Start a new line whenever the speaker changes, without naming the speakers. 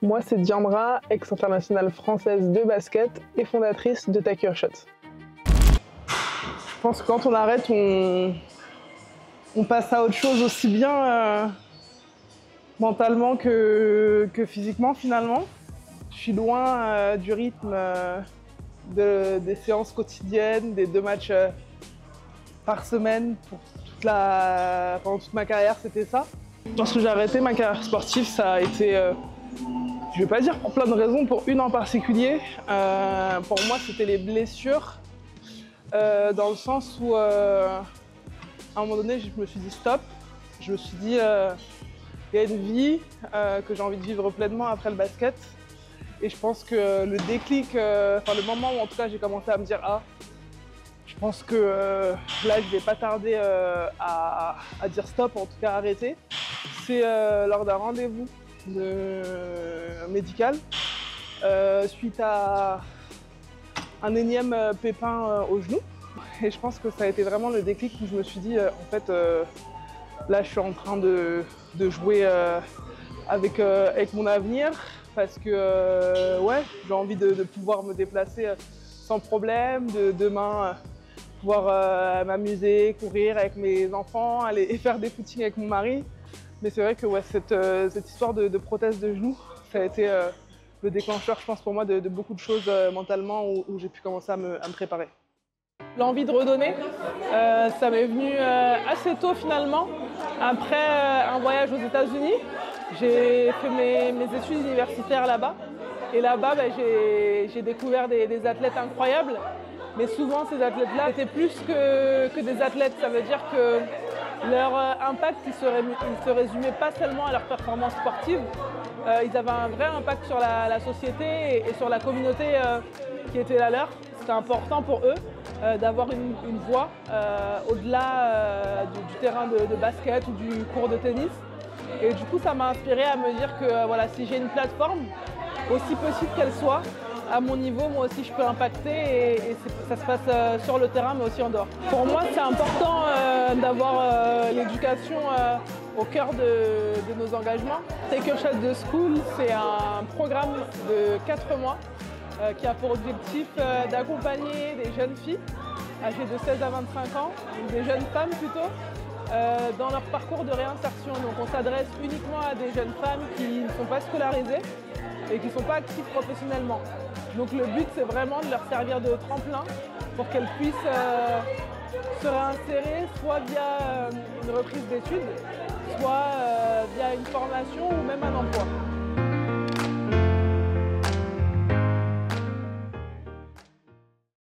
Moi, c'est Diandra, ex-internationale française de basket et fondatrice de Take Your Shot. Je pense que quand on arrête, on passe à autre chose aussi bien mentalement que physiquement finalement. Je suis loin du rythme des séances quotidiennes, des 2 matchs par semaine pendant toute ma carrière, c'était ça. Lorsque j'ai arrêté ma carrière sportive, ça a été, je vais pas dire pour plein de raisons, pour une en particulier. Pour moi, c'était les blessures, dans le sens où, à un moment donné, je me suis dit stop. Je me suis dit, il y a une vie que j'ai envie de vivre pleinement après le basket. Et je pense que le déclic, le moment où en tout cas j'ai commencé à me dire je pense que là je vais pas tarder à dire stop, en tout cas arrêter. C'est lors d'un rendez-vous médical suite à un énième pépin au genou. Et je pense que ça a été vraiment le déclic où je me suis dit en fait là je suis en train de jouer avec mon avenir. Parce que ouais, j'ai envie de pouvoir me déplacer sans problème, de demain pouvoir m'amuser, courir avec mes enfants, aller faire des footings avec mon mari. Mais c'est vrai que ouais, cette histoire de prothèse de genou, ça a été le déclencheur, je pense, pour moi, de beaucoup de choses mentalement où j'ai pu commencer à me préparer. L'envie de redonner, ça m'est venu assez tôt finalement, après un voyage aux États-Unis. J'ai fait mes études universitaires là-bas. Et là-bas, j'ai découvert des athlètes incroyables. Mais souvent, ces athlètes-là étaient plus que des athlètes. Ça veut dire que leur impact, il se résumait pas seulement à leur performance sportive. Ils avaient un vrai impact sur la société et sur la communauté qui était la leur. C'était important pour eux d'avoir une voix au-delà du terrain de basket ou du cours de tennis. Et du coup, ça m'a inspiré à me dire que voilà, si j'ai une plateforme, aussi petite qu'elle soit, à mon niveau, moi aussi je peux impacter et ça se passe sur le terrain mais aussi en dehors. Pour moi, c'est important d'avoir l'éducation au cœur de nos engagements. Take Your Shot The School, c'est un programme de 4 mois qui a pour objectif d'accompagner des jeunes filles âgées de 16 à 25 ans, ou des jeunes femmes plutôt, dans leur parcours de réinsertion. Donc on s'adresse uniquement à des jeunes femmes qui ne sont pas scolarisées et qui ne sont pas actives professionnellement. Donc le but, c'est vraiment de leur servir de tremplin pour qu'elles puissent se réinsérer, soit via une reprise d'études, soit via une formation ou même un emploi.